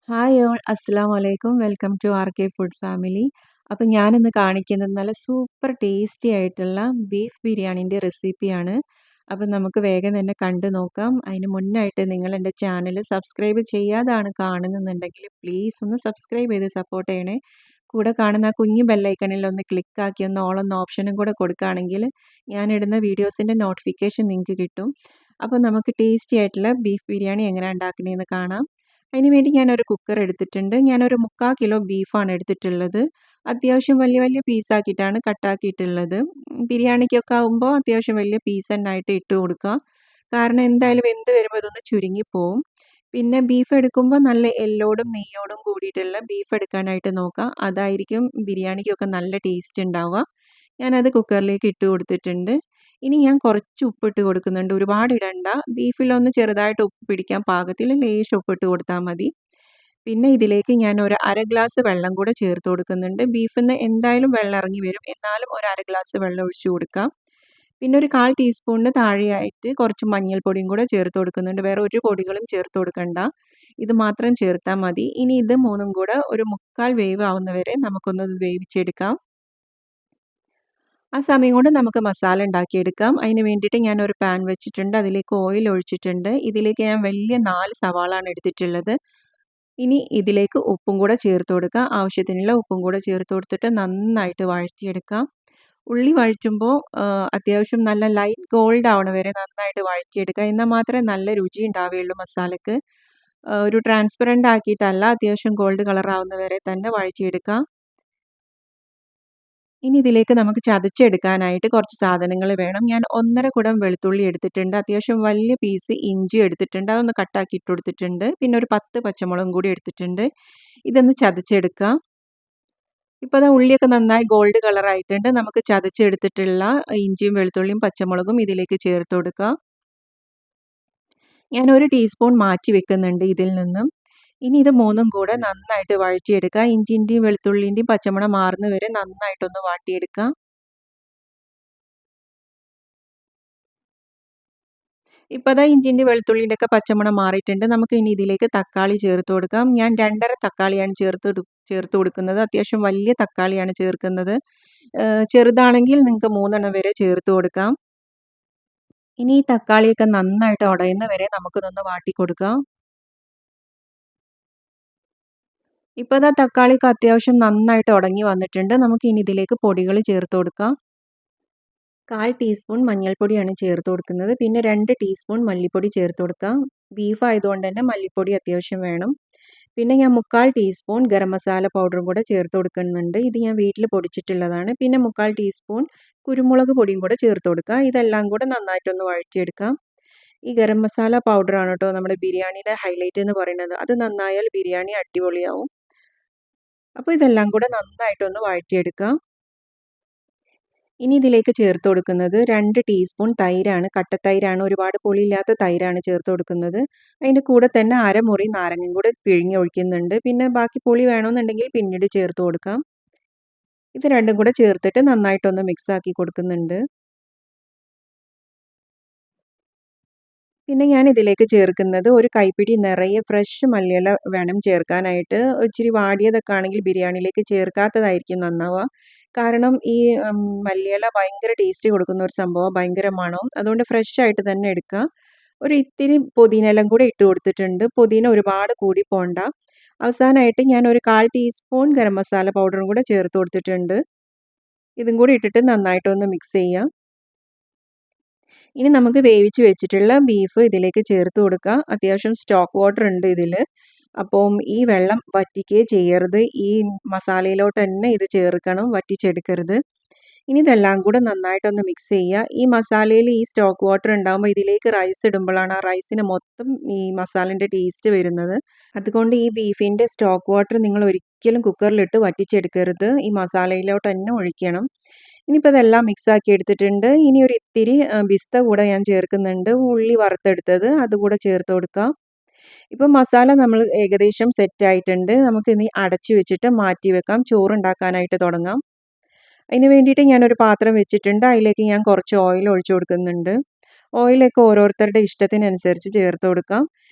Hi all അസ്സലാമു അലൈക്കും. Welcome to RK food family. അപ്പം ഞാനിന്ന് കാണിക്കുന്നത് നല്ല സൂപ്പർ ടേസ്റ്റി ആയിട്ടുള്ള ബീഫ് ബിരിയാണീൻ്റെ റെസിപ്പിയാണ്. അപ്പം നമുക്ക് വേഗം തന്നെ കണ്ടു നോക്കാം. അതിന് മുന്നായിട്ട് നിങ്ങൾ എൻ്റെ ചാനൽ സബ്സ്ക്രൈബ് ചെയ്യാതാണ് കാണുന്നുണ്ടെങ്കിൽ പ്ലീസ് ഒന്ന് സബ്സ്ക്രൈബ് ചെയ്ത് സപ്പോർട്ട് ചെയ്യണേ. കൂടെ കാണുന്ന ആ കുഞ്ഞു ബെല്ലൈക്കണിൽ ഒന്ന് ക്ലിക്കാക്കി ഒന്ന് ഓൾ എന്ന ഓപ്ഷനും കൂടെ കൊടുക്കുകയാണെങ്കിൽ ഞാനിടുന്ന വീഡിയോസിൻ്റെ നോട്ടിഫിക്കേഷൻ നിങ്ങൾക്ക് കിട്ടും. അപ്പോൾ നമുക്ക് ടേസ്റ്റി ആയിട്ടുള്ള ബീഫ് ബിരിയാണി എങ്ങനെ ഉണ്ടാക്കണേന്ന് കാണാം. അതിന് വേണ്ടി ഞാനൊരു കുക്കർ എടുത്തിട്ടുണ്ട്. ഞാനൊരു 3/4 കിലോ ബീഫാണ് എടുത്തിട്ടുള്ളത്. അത്യാവശ്യം വലിയ വലിയ പീസാക്കിയിട്ടാണ് കട്ടാക്കിയിട്ടുള്ളത്. ബിരിയാണിക്കൊക്കെ ആകുമ്പോൾ അത്യാവശ്യം വലിയ പീസ് തന്നെയായിട്ട് ഇട്ട് കൊടുക്കുക. കാരണം എന്തായാലും വെന്ത് വരുമ്പോൾ ഇതൊന്ന് ചുരുങ്ങിപ്പോവും. പിന്നെ ബീഫ് എടുക്കുമ്പോൾ നല്ല എല്ലോടും നെയ്യോടും കൂടിയിട്ടുള്ള ബീഫ് എടുക്കാനായിട്ട് നോക്കുക. അതായിരിക്കും ബിരിയാണിക്കൊക്കെ നല്ല ടേസ്റ്റ് ഉണ്ടാവുക. ഞാനത് കുക്കറിലേക്ക് ഇട്ട് കൊടുത്തിട്ടുണ്ട്. ഇനി ഞാൻ കുറച്ച് ഉപ്പിട്ട് കൊടുക്കുന്നുണ്ട്. ഒരുപാട് ഇടണ്ട. ബീഫിലൊന്ന് ചെറുതായിട്ട് ഉപ്പ് പിടിക്കാൻ പാകത്തിൽ ലേശം ഉപ്പിട്ട് കൊടുത്താൽ മതി. പിന്നെ ഇതിലേക്ക് ഞാൻ ഒരു 1/2 ഗ്ലാസ് വെള്ളം കൂടെ ചേർത്ത് കൊടുക്കുന്നുണ്ട്. ബീഫിൽ നിന്ന് എന്തായാലും വെള്ളം ഇറങ്ങി വരും. എന്നാലും ഒരു 1/2 ഗ്ലാസ് വെള്ളം ഒഴിച്ച് കൊടുക്കാം. പിന്നെ ഒരു 1/4 ടീസ്പൂണിന് താഴെയായിട്ട് കുറച്ച് മഞ്ഞൾപ്പൊടിയും കൂടെ ചേർത്ത് കൊടുക്കുന്നുണ്ട്. വേറെ ഒരു പൊടികളും ചേർത്ത് കൊടുക്കണ്ട. ഇത് മാത്രം ചേർത്താൽ മതി. ഇനി ഇത് മൂന്നും കൂടെ ഒരു 3/4 വേവ് ആവുന്നവരെ നമുക്കൊന്ന് വേവിച്ചെടുക്കാം. ആ സമയം കൊണ്ട് നമുക്ക് മസാല ഉണ്ടാക്കിയെടുക്കാം. അതിന് വേണ്ടിയിട്ട് ഞാനൊരു പാൻ വെച്ചിട്ടുണ്ട്. അതിലേക്ക് ഓയിൽ ഒഴിച്ചിട്ടുണ്ട്. ഇതിലേക്ക് ഞാൻ വലിയ 4 സവാളാണ് എടുത്തിട്ടുള്ളത്. ഇനി ഇതിലേക്ക് ഉപ്പും കൂടെ ചേർത്ത് കൊടുക്കുക. ആവശ്യത്തിനുള്ള ഉപ്പും കൂടെ ചേർത്ത് കൊടുത്തിട്ട് നന്നായിട്ട് വഴറ്റിയെടുക്കാം. ഉള്ളി വഴറ്റുമ്പോൾ അത്യാവശ്യം നല്ല ലൈറ്റ് ഗോൾഡ് ആവണ വരെ നന്നായിട്ട് വഴറ്റിയെടുക്കുക. എന്നാൽ മാത്രമേ നല്ല രുചി ഉണ്ടാവുകയുള്ളൂ മസാലയ്ക്ക്. ഒരു ട്രാൻസ്പെറൻ്റ് ആക്കിയിട്ടല്ല, അത്യാവശ്യം ഗോൾഡ് കളർ ആവുന്ന വരെ തന്നെ വഴറ്റിയെടുക്കാം. ഇനി ഇതിലേക്ക് നമുക്ക് ചതച്ചെടുക്കാനായിട്ട് കുറച്ച് സാധനങ്ങൾ വേണം. ഞാൻ 1/2 കുടം വെളുത്തുള്ളി എടുത്തിട്ടുണ്ട്. അത്യാവശ്യം വലിയ പീസ് ഇഞ്ചി എടുത്തിട്ടുണ്ട്. അതൊന്ന് കട്ടാക്കി ഇട്ട് കൊടുത്തിട്ടുണ്ട്. പിന്നെ ഒരു 10 പച്ചമുളകും കൂടി എടുത്തിട്ടുണ്ട്. ഇതൊന്ന് ചതച്ചെടുക്കാം. ഇപ്പോൾ ദാ ഉള്ളിയൊക്കെ നന്നായി ഗോൾഡ് കളർ ആയിട്ടുണ്ട്. നമുക്ക് ചതച്ചെടുത്തിട്ടുള്ള ഇഞ്ചിയും വെളുത്തുള്ളിയും പച്ചമുളകും ഇതിലേക്ക് ചേർത്ത് കൊടുക്കാം. ഞാൻ 1 ടീസ്പൂൺ മാറ്റി വെക്കുന്നുണ്ട് ഇതിൽ നിന്നും. ഇനി ഇത് മൂന്നും കൂടെ നന്നായിട്ട് വഴറ്റിയെടുക്കുക. ഇഞ്ചിൻ്റെയും വെളുത്തുള്ളിൻ്റെയും പച്ചമണം മാറുന്നത് വരെ നന്നായിട്ടൊന്ന് വാട്ടിയെടുക്കുക. ഇപ്പോൾ ദാ ഇഞ്ചിൻ്റെ വെളുത്തുള്ളിൻ്റെ ഒക്കെ പച്ചമണം മാറിയിട്ടുണ്ട്. നമുക്ക് ഇനി ഇതിലേക്ക് തക്കാളി ചേർത്ത് കൊടുക്കാം. ഞാൻ 2 1/2 തക്കാളിയാണ് ചേർത്ത് കൊടുക്കുന്നത്. അത്യാവശ്യം വലിയ തക്കാളിയാണ് ചേർക്കുന്നത്. ചെറുതാണെങ്കിൽ നിങ്ങൾക്ക് 3 എണ്ണം വരെ ചേർത്ത് കൊടുക്കാം. ഇനി ഈ തക്കാളിയൊക്കെ നന്നായിട്ട് ഉടയുന്ന വരെ നമുക്കിതൊന്ന് വാട്ടി കൊടുക്കാം. ഇപ്പോൾ ദാ തക്കാളിയൊക്കെ അത്യാവശ്യം നന്നായിട്ട് ഉടഞ്ഞ് വന്നിട്ടുണ്ട്. നമുക്ക് ഇനി ഇതിലേക്ക് പൊടികൾ ചേർത്ത് കൊടുക്കാം. 1/4 ടീസ്പൂൺ മഞ്ഞൾപ്പൊടിയാണ് ചേർത്ത് കൊടുക്കുന്നത്. പിന്നെ 2 ടീസ്പൂൺ മല്ലിപ്പൊടി ചേർത്ത് കൊടുക്കാം. ബീഫ് ആയതുകൊണ്ട് തന്നെ മല്ലിപ്പൊടി അത്യാവശ്യം വേണം. പിന്നെ ഞാൻ 3/4 ടീസ്പൂൺ ഗരം മസാല പൗഡറും കൂടെ ചേർത്ത് കൊടുക്കുന്നുണ്ട്. ഇത് ഞാൻ വീട്ടിൽ പൊടിച്ചിട്ടുള്ളതാണ്. പിന്നെ 3/4 ടീസ്പൂൺ കുരുമുളക് പൊടിയും കൂടെ ചേർത്ത് കൊടുക്കുക. ഇതെല്ലാം കൂടെ നന്നായിട്ടൊന്ന് വഴറ്റിയെടുക്കാം. ഈ ഗരം മസാല പൗഡറാണ് കേട്ടോ നമ്മുടെ ബിരിയാണിയുടെ ഹൈലൈറ്റ് എന്ന് പറയുന്നത്. അത് നന്നായാൽ ബിരിയാണി അടിപൊളിയാവും. അപ്പോൾ ഇതെല്ലാം കൂടെ നന്നായിട്ടൊന്ന് വഴറ്റിയെടുക്കാം. ഇനി ഇതിലേക്ക് ചേർത്ത് കൊടുക്കുന്നത് 2 ടീസ്പൂൺ തൈരാണ്. കട്ടത്തൈരാണ്. ഒരുപാട് പുളിയില്ലാത്ത തൈരാണ് ചേർത്ത് കൊടുക്കുന്നത്. അതിൻ്റെ കൂടെ തന്നെ അരമുറി നാരങ്ങയും കൂടെ പിഴിഞ്ഞ് ഒഴിക്കുന്നുണ്ട്. പിന്നെ ബാക്കി പുളി വേണമെന്നുണ്ടെങ്കിൽ പിന്നീട് ചേർത്ത് കൊടുക്കാം. ഇത് രണ്ടും കൂടെ ചേർത്തിട്ട് നന്നായിട്ടൊന്ന് മിക്സ് ആക്കി കൊടുക്കുന്നുണ്ട്. പിന്നെ ഞാൻ ഇതിലേക്ക് ചേർക്കുന്നത് ഒരു കൈപ്പിടി നിറയെ ഫ്രഷ് മല്ലിയില വേണം ചേർക്കാനായിട്ട്. ഇച്ചിരി വാടിയതൊക്കെ ആണെങ്കിൽ ബിരിയാണിയിലേക്ക് ചേർക്കാത്തതായിരിക്കും നന്നാവുക. കാരണം ഈ മല്ലിയില ഭയങ്കര ടേസ്റ്റ് കൊടുക്കുന്ന ഒരു സംഭവം, ഭയങ്കര മണവും. അതുകൊണ്ട് ഫ്രഷ് ആയിട്ട് തന്നെ എടുക്കുക. ഒരു ഇത്തിരി പുതിനയിലയും കൂടെ ഇട്ട് കൊടുത്തിട്ടുണ്ട്. പുതിന ഒരുപാട് കൂടി പോണ്ട. അവസാനമായിട്ട് ഞാൻ ഒരു 1/4 ടീസ്പൂൺ ഗരം മസാല പൗഡറും കൂടെ ചേർത്ത് കൊടുത്തിട്ടുണ്ട്. ഇതും കൂടി ഇട്ടിട്ട് നന്നായിട്ടൊന്ന് മിക്സ് ചെയ്യാം. ഇനി നമുക്ക് വേവിച്ച് വെച്ചിട്ടുള്ള ബീഫ് ഇതിലേക്ക് ചേർത്ത് കൊടുക്കാം. അത്യാവശ്യം സ്റ്റോക്ക് വാട്ടർ ഉണ്ട് ഇതിൽ. അപ്പം ഈ വെള്ളം വറ്റിക്കുകയേ ചെയ്യരുത്. ഈ മസാലയിലോട്ട് തന്നെ ഇത് ചേർക്കണം, വറ്റിച്ചെടുക്കരുത്. ഇനി ഇതെല്ലാം കൂടെ നന്നായിട്ടൊന്ന് മിക്സ് ചെയ്യുക. ഈ മസാലയിൽ ഈ സ്റ്റോക്ക് വാട്ടർ ഉണ്ടാകുമ്പോൾ ഇതിലേക്ക് റൈസ് ഇടുമ്പോഴാണ് ആ റൈസിന് മൊത്തം ഈ മസാലേൻ്റെ ടേസ്റ്റ് വരുന്നത്. അതുകൊണ്ട് ഈ ബീഫിൻ്റെ സ്റ്റോക്ക് വാട്ടർ നിങ്ങൾ ഒരിക്കലും കുക്കറിലിട്ട് വറ്റിച്ചെടുക്കരുത്. ഈ മസാലയിലോട്ട് തന്നെ ഒഴിക്കണം. ഇനിയിപ്പോൾ ഇതെല്ലാം മിക്സാക്കി എടുത്തിട്ടുണ്ട്. ഇനി ഒരു ഇത്തിരി പിസ്ത കൂടെ ഞാൻ ചേർക്കുന്നുണ്ട്. ഉള്ളി വറുത്തെടുത്തത് അതുകൂടെ ചേർത്ത് കൊടുക്കാം. ഇപ്പം മസാല നമ്മൾ ഏകദേശം സെറ്റ് ആയിട്ടുണ്ട്. നമുക്കിനി അടച്ചു വെച്ചിട്ട് മാറ്റി വെക്കാം. ചോറുണ്ടാക്കാനായിട്ട് തുടങ്ങാം. അതിന് വേണ്ടിയിട്ട് ഞാനൊരു പാത്രം വെച്ചിട്ടുണ്ട്. അതിലേക്ക് ഞാൻ കുറച്ച് ഓയിൽ ഒഴിച്ചു കൊടുക്കുന്നുണ്ട്. ഓയിലൊക്കെ ഓരോരുത്തരുടെ ഇഷ്ടത്തിനനുസരിച്ച് ചേർത്ത് കൊടുക്കാം.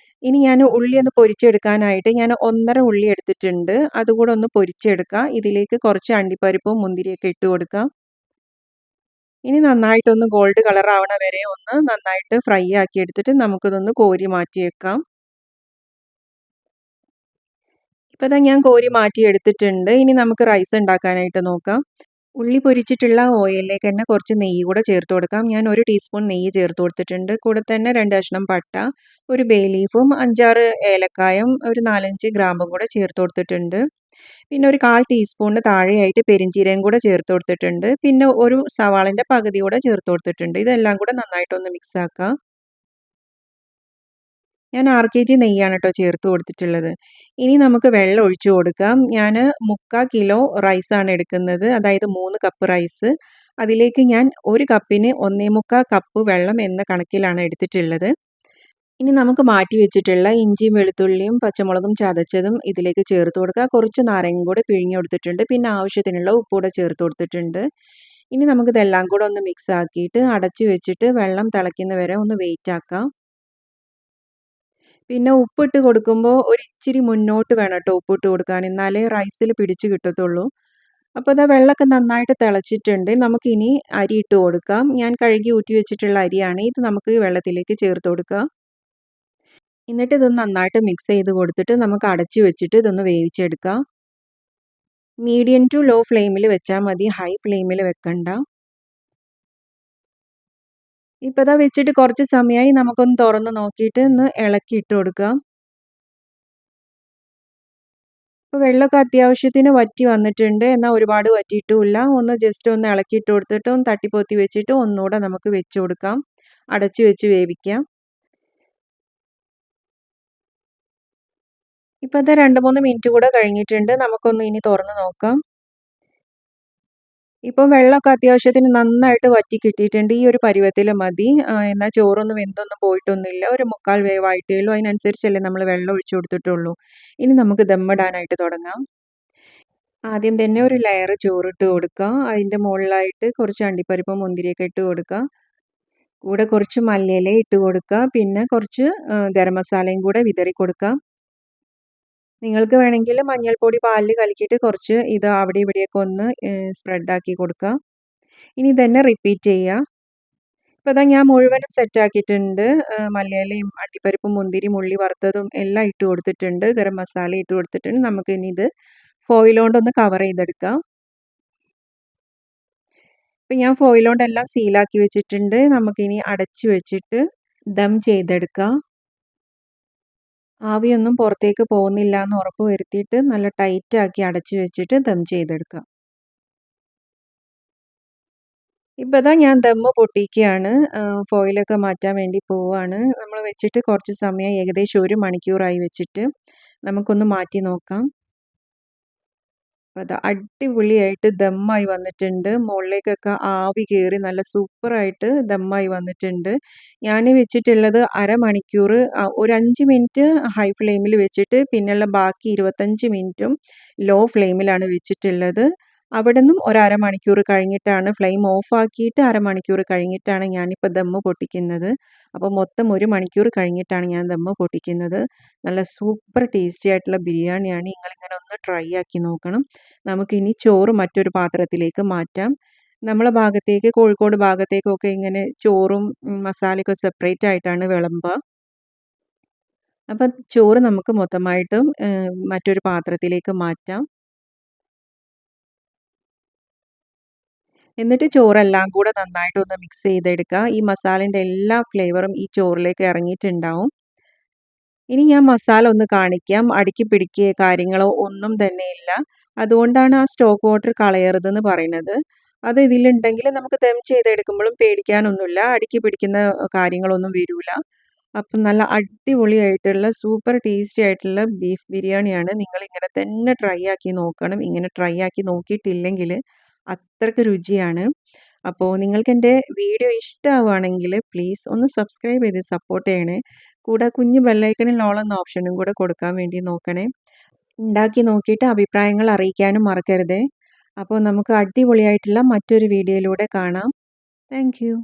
ഇനി ഞാൻ ഉള്ളി ഒന്ന് പൊരിച്ചെടുക്കാനായിട്ട് ഞാൻ 1½ ഉള്ളി എടുത്തിട്ടുണ്ട്. അതുകൂടെ ഒന്ന് പൊരിച്ചെടുക്കാം. ഇതിലേക്ക് കുറച്ച് അണ്ടിപ്പരിപ്പും മുന്തിരിയൊക്കെ ഇട്ട് കൊടുക്കാം. ഇനി നന്നായിട്ടൊന്ന് ഗോൾഡ് കളർ ആവണ വരെ ഒന്ന് നന്നായിട്ട് ഫ്രൈ ആക്കി എടുത്തിട്ട് നമുക്കിതൊന്ന് കോരി മാറ്റി വെക്കാം. ഇപ്പോൾ ദാ ഞാൻ കോരി മാറ്റി എടുത്തിട്ടുണ്ട്. ഇനി നമുക്ക് റൈസ് ഉണ്ടാക്കാനായിട്ട് നോക്കാം. ഉള്ളി പൊരിച്ചിട്ടുള്ള ഓയിലിലേക്ക് തന്നെ കുറച്ച് നെയ്യ് കൂടെ ചേർത്ത് കൊടുക്കാം. ഞാൻ 1 ടീസ്പൂൺ നെയ്യ് ചേർത്ത് കൊടുത്തിട്ടുണ്ട്. കൂടെ തന്നെ 2 കഷ്ണം പട്ട, ഒരു ബേ ലീഫും 5-6 ഏലക്കായും ഒരു 4-5 ഗ്രാമ്പും കൂടെ ചേർത്ത് കൊടുത്തിട്ടുണ്ട്. പിന്നെ ഒരു 1/4 ടീസ്പൂണിന് താഴെയായിട്ട് പെരിഞ്ചീരകം കൂടെ ചേർത്ത് കൊടുത്തിട്ടുണ്ട്. പിന്നെ ഒരു സവാളൻ്റെ പകുതി കൂടെ ചേർത്ത് കൊടുത്തിട്ടുണ്ട്. ഇതെല്ലാം കൂടെ നന്നായിട്ടൊന്ന് മിക്സ് ആക്കാം. ഞാൻ 6 kg നെയ്യാണ് കേട്ടോ ചേർത്ത് കൊടുത്തിട്ടുള്ളത്. ഇനി നമുക്ക് വെള്ളം ഒഴിച്ചു കൊടുക്കാം. ഞാൻ 3/4 കിലോ റൈസാണ് എടുക്കുന്നത്. അതായത് 3 കപ്പ് റൈസ്. അതിലേക്ക് ഞാൻ 1 കപ്പിന് 1/4 കപ്പ് വെള്ളം എന്ന കണക്കിലാണ് എടുത്തിട്ടുള്ളത്. ഇനി നമുക്ക് മാറ്റി വെച്ചിട്ടുള്ള ഇഞ്ചിയും വെളുത്തുള്ളിയും പച്ചമുളകും ചതച്ചതും ഇതിലേക്ക് ചേർത്ത് കൊടുക്കുക. കുറച്ച് നാരങ്ങയും കൂടെ പിഴിഞ്ഞ് കൊടുത്തിട്ടുണ്ട്. പിന്നെ ആവശ്യത്തിനുള്ള ഉപ്പ് കൂടെ ചേർത്ത് കൊടുത്തിട്ടുണ്ട്. ഇനി നമുക്കിതെല്ലാം കൂടെ ഒന്ന് മിക്സ് ആക്കിയിട്ട് അടച്ച് വെച്ചിട്ട് വെള്ളം തിളയ്ക്കുന്ന വരെ ഒന്ന് വെയിറ്റ് ആക്കാം. പിന്നെ ഉപ്പിട്ട് കൊടുക്കുമ്പോൾ ഒരിച്ചിരി മുന്നോട്ട് വേണം കേട്ടോ ഉപ്പിട്ട് കൊടുക്കാൻ. എന്നാലേ റൈസിൽ പിടിച്ച് കിട്ടത്തുള്ളൂ. അപ്പോൾ ഇതാ വെള്ളമൊക്കെ നന്നായിട്ട് തിളച്ചിട്ടുണ്ട്. നമുക്കിനി അരി ഇട്ട് കൊടുക്കാം. ഞാൻ കഴുകി ഊറ്റി വെച്ചിട്ടുള്ള അരിയാണ്. ഇത് നമുക്ക് വെള്ളത്തിലേക്ക് ചേർത്ത് കൊടുക്കാം. എന്നിട്ട് ഇതൊന്ന് നന്നായിട്ട് മിക്സ് ചെയ്ത് കൊടുത്തിട്ട് നമുക്ക് അടച്ചു വെച്ചിട്ട് ഇതൊന്ന് വേവിച്ചെടുക്കാം. മീഡിയം ടു ലോ ഫ്ലെയിമിൽ വെച്ചാൽ മതി. ഹൈ ഫ്ലെയിമിൽ വെക്കണ്ട. ഇപ്പോൾ ഇതാ വെച്ചിട്ട് കുറച്ച് സമയമായി. നമുക്കൊന്ന് തുറന്ന് നോക്കിയിട്ട് ഒന്ന് ഇളക്കി ഇട്ട് കൊടുക്കാം. ഇപ്പോൾ വെള്ളമൊക്കെ അത്യാവശ്യത്തിന് വറ്റി വന്നിട്ടുണ്ട്. എന്നാൽ ഒരുപാട് വറ്റിയിട്ടുമില്ല. ഒന്ന് ജസ്റ്റ് ഒന്ന് ഇളക്കിയിട്ട് കൊടുത്തിട്ട് ഒന്ന് തട്ടിപ്പൊത്തി വെച്ചിട്ട് ഒന്നുകൂടെ നമുക്ക് വെച്ച് കൊടുക്കാം. അടച്ച് വെച്ച് വേവിക്കാം. ഇപ്പോൾ അത് 2-3 മിനിറ്റ് കൂടെ കഴിഞ്ഞിട്ടുണ്ട്. നമുക്കൊന്ന് ഇനി തുറന്ന് നോക്കാം. ഇപ്പം വെള്ളമൊക്കെ അത്യാവശ്യത്തിന് നന്നായിട്ട് വറ്റി കിട്ടിയിട്ടുണ്ട്. ഈ ഒരു പരുവത്തിൽ മതി. എന്നാൽ ചോറൊന്നും വെന്തൊന്നും പോയിട്ടൊന്നുമില്ല. ഒരു 3/4 വേവായിട്ടേ ഉള്ളൂ. അതിനനുസരിച്ചല്ലേ നമ്മൾ വെള്ളം ഒഴിച്ചു കൊടുത്തിട്ടുള്ളൂ. ഇനി നമുക്ക് ദമ്മിടാനായിട്ട് തുടങ്ങാം. ആദ്യം തന്നെ ഒരു ലെയർ ചോറിട്ട് കൊടുക്കുക. അതിൻ്റെ മുകളിലായിട്ട് കുറച്ച് അണ്ടിപ്പരിപ്പും മുന്തിരിയൊക്കെ ഇട്ട് കൊടുക്കുക. കൂടെ കുറച്ച് മല്ലിയില ഇട്ട് കൊടുക്കുക. പിന്നെ കുറച്ച് ഗരം മസാലയും കൂടെ വിതറി കൊടുക്കുക. നിങ്ങൾക്ക് വേണമെങ്കിൽ മഞ്ഞൾപ്പൊടി പാലിൽ കലക്കിയിട്ട് കുറച്ച് ഇത് അവിടെ ഇവിടെയൊക്കെ ഒന്ന് സ്പ്രെഡാക്കി കൊടുക്കുക. ഇനി ഇതന്നെ റിപ്പീറ്റ് ചെയ്യുക. ഇപ്പോൾ ഇതാ ഞാൻ മുഴുവനും സെറ്റാക്കിയിട്ടുണ്ട്. മല്ലിയിലയും അണ്ടിപ്പരിപ്പും മുന്തിരിയും ഉള്ളി വറുത്തതും എല്ലാം ഇട്ട് കൊടുത്തിട്ടുണ്ട്. ഗരം മസാല ഇട്ട് കൊടുത്തിട്ടുണ്ട്. നമുക്കിനി ഇത് ഫോയിൽ കൊണ്ടൊന്ന് കവർ ചെയ്തെടുക്കാം. ഇപ്പം ഞാൻ ഫോയിൽ കൊണ്ടെല്ലാം സീലാക്കി വെച്ചിട്ടുണ്ട്. നമുക്കിനി അടച്ച് വെച്ചിട്ട് ദം ചെയ്തെടുക്കാം. ആവിയൊന്നും പുറത്തേക്ക് പോകുന്നില്ല എന്ന് ഉറപ്പ് വരുത്തിയിട്ട് നല്ല ടൈറ്റാക്കി അടച്ച് വെച്ചിട്ട് ദം ചെയ്തെടുക്കാം. ഇപ്പോൾ ഇതാ ഞാൻ ദമ്മ് പൊട്ടിക്കുകയാണ്. ഫോയിലൊക്കെ മാറ്റാൻ വേണ്ടി പോവുകയാണ്. നമ്മൾ വെച്ചിട്ട് കുറച്ച് സമയം ഏകദേശം 1 മണിക്കൂറായി വെച്ചിട്ട്. നമുക്കൊന്ന് മാറ്റി നോക്കാം. അപ്പോൾ അത് അടിപൊളിയായിട്ട് ദമ്മായി വന്നിട്ടുണ്ട്. മുകളിലേക്കൊക്കെ ആവി കയറി നല്ല സൂപ്പറായിട്ട് ദമ്മായി വന്നിട്ടുണ്ട്. ഞാൻ വെച്ചിട്ടുള്ളത് അരമണിക്കൂർ ഒരു 5 മിനിറ്റ് ഹൈ ഫ്ലെയിമിൽ വെച്ചിട്ട് പിന്നെയുള്ള ബാക്കി 25 മിനിറ്റും ലോ ഫ്ലെയിമിലാണ് വെച്ചിട്ടുള്ളത്. അവിടുന്നും ഒരു അരമണിക്കൂർ കഴിഞ്ഞിട്ടാണ് ഫ്ലെയിം ഓഫാക്കിയിട്ട് അരമണിക്കൂർ കഴിഞ്ഞിട്ടാണ് ഞാനിപ്പോൾ ദമ്മ് പൊട്ടിക്കുന്നത്. അപ്പോൾ മൊത്തം 1 മണിക്കൂർ കഴിഞ്ഞിട്ടാണ് ഞാൻ ദമ്മ് പൊട്ടിക്കുന്നത്. നല്ല സൂപ്പർ ടേസ്റ്റി ആയിട്ടുള്ള ബിരിയാണിയാണ്. നിങ്ങളിങ്ങനെ ഒന്ന് ട്രൈ ആക്കി നോക്കണം. നമുക്കിനി ചോറ് മറ്റൊരു പാത്രത്തിലേക്ക് മാറ്റാം. നമ്മളെ ഭാഗത്തേക്ക് കോഴിക്കോട് ഭാഗത്തേക്കൊക്കെ ഇങ്ങനെ ചോറും മസാലയൊക്കെ സെപ്പറേറ്റ് ആയിട്ടാണ് വിളമ്പുക. അപ്പം ചോറ് നമുക്ക് മൊത്തമായിട്ടും മറ്റൊരു പാത്രത്തിലേക്ക് മാറ്റാം. എന്നിട്ട് ചോറെല്ലാം കൂടെ നന്നായിട്ടൊന്ന് മിക്സ് ചെയ്തെടുക്കുക. ഈ മസാലേൻ്റെ എല്ലാ ഫ്ലേവറും ഈ ചോറിലേക്ക് ഇറങ്ങിയിട്ടുണ്ടാവും. ഇനി ഞാൻ മസാല ഒന്ന് കാണിക്കാം. അടുക്കി പിടിക്കുകയോ കാര്യങ്ങളോ ഒന്നും തന്നെയില്ല. അതുകൊണ്ടാണ് ആ സ്റ്റോക്ക് വാട്ടർ കളയരുതെന്ന് പറയുന്നത്. അത് ഇതിലുണ്ടെങ്കിൽ നമുക്ക് ദം ചെയ്തെടുക്കുമ്പോഴും പേടിക്കാനൊന്നുമില്ല. അടുക്കി പിടിക്കുന്ന കാര്യങ്ങളൊന്നും വരില്ല. അപ്പം നല്ല അടിപൊളിയായിട്ടുള്ള സൂപ്പർ ടേസ്റ്റി ആയിട്ടുള്ള ബീഫ് ബിരിയാണിയാണ്. നിങ്ങളിങ്ങനെ തന്നെ ട്രൈ ആക്കി നോക്കണം. ഇങ്ങനെ ട്രൈ ആക്കി നോക്കിയിട്ടില്ലെങ്കിൽ അത്രയ്ക്ക് രുചിയാണ്. അപ്പോൾ നിങ്ങൾക്കെൻ്റെ വീഡിയോ ഇഷ്ടമാവുകയാണെങ്കിൽ പ്ലീസ് ഒന്ന് സബ്സ്ക്രൈബ് ചെയ്ത് സപ്പോർട്ട് ചെയ്യണേ. കൂടെ കുഞ്ഞ് ബെല്ലൈക്കണിൽ ഓൾ എന്ന ഓപ്ഷനും കൂടെ കൊടുക്കാൻ വേണ്ടി നോക്കണേ. ഉണ്ടാക്കി നോക്കിയിട്ട് അഭിപ്രായങ്ങൾ അറിയിക്കാനും മറക്കരുതേ. അപ്പോൾ നമുക്ക് അടിപൊളിയായിട്ടുള്ള മറ്റൊരു വീഡിയോയിലൂടെ കാണാം. Thank you.